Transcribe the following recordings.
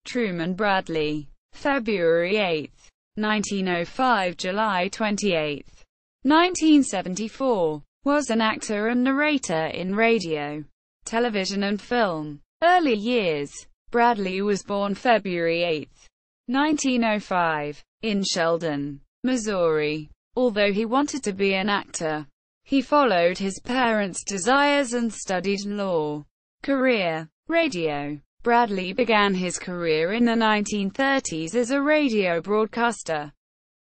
Truman Bradley. February 8, 1905 – July 28, 1974. Was an actor and narrator in radio, television and film. Early years. Bradley was born February 8, 1905, in Sheldon, Missouri. Although he wanted to be an actor, he followed his parents' desires and studied law. Career. Radio. Bradley began his career in the 1930s as a radio broadcaster,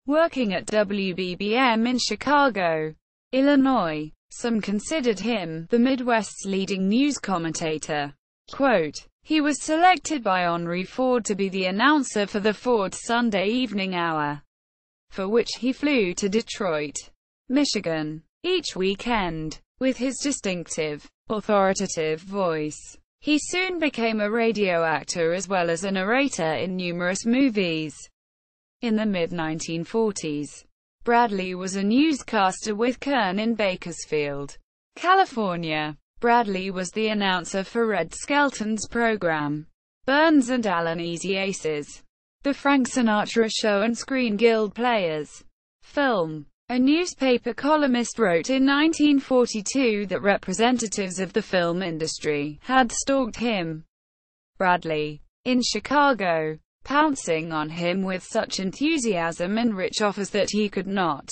working at WBBM in Chicago, Illinois. Some considered him the Midwest's leading news commentator. Quote, he was selected by Henry Ford to be the announcer for the Ford Sunday Evening Hour, for which he flew to Detroit, Michigan, each weekend. With his distinctive, authoritative voice, he soon became a radio actor as well as a narrator in numerous movies. In the mid-1940s, Bradley was a newscaster with Kern in Bakersfield, California. Bradley was the announcer for Red Skelton's program, Burns and Allen Easy Aces, The Frank Sinatra Show and Screen Guild Players. Film. A newspaper columnist wrote in 1942 that representatives of the film industry had stalked him, Bradley, in Chicago, pouncing on him with such enthusiasm and rich offers that he could not,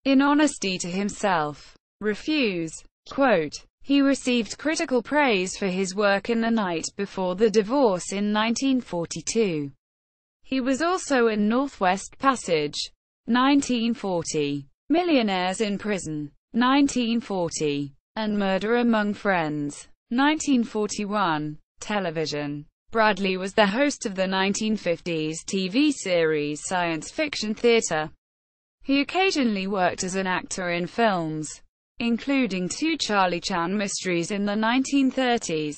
in honesty to himself, refuse. Quote, he received critical praise for his work in The Night Before the Divorce in 1942. He was also in Northwest Passage, 1940, Millionaires in Prison, 1940, and Murder Among Friends, 1941. Television. Bradley was the host of the 1950s TV series Science Fiction Theater. He occasionally worked as an actor in films, including two Charlie Chan mysteries in the 1930s,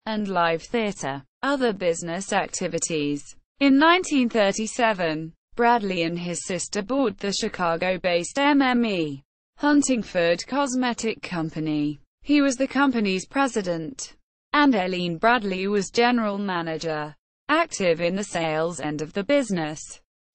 and live theater. Other business activities. In 1937, Bradley and his sister bought the Chicago-based MME Huntingford Cosmetic Company. He was the company's president, and Eileen Bradley was general manager, active in the sales end of the business.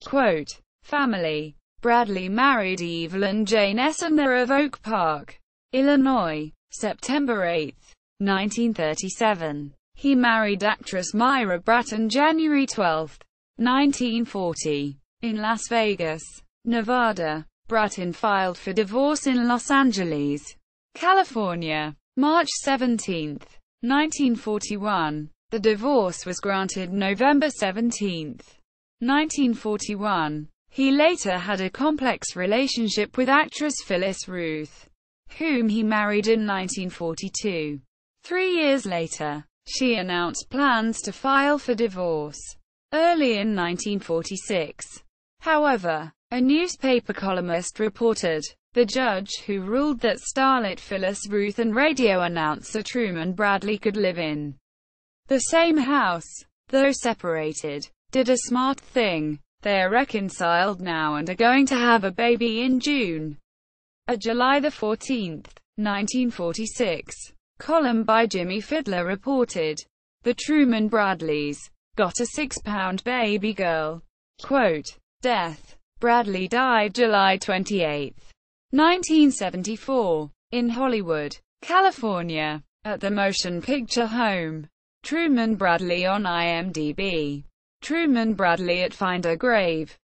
Quote, family. Bradley married Evelyn Jane Essender of Oak Park, Illinois, September 8, 1937. He married actress Myra Bratton January 12, 1940. In Las Vegas, Nevada, Bratton filed for divorce in Los Angeles, California, March 17, 1941. The divorce was granted November 17, 1941. He later had a complex relationship with actress Phyllis Ruth, whom he married in 1942. 3 years later, she announced plans to file for divorce. Early in 1946, however, a newspaper columnist reported, the judge who ruled that starlet Phyllis Ruth and radio announcer Truman Bradley could live in the same house, though separated, did a smart thing. They are reconciled now and are going to have a baby in June. A July 14, 1946, column by Jimmy Fidler reported, the Truman Bradleys got a 6-pound baby girl. Quote, death. Bradley died July 28, 1974, in Hollywood, California, at the Motion Picture Home. Truman Bradley on IMDb. Truman Bradley at Find a Grave.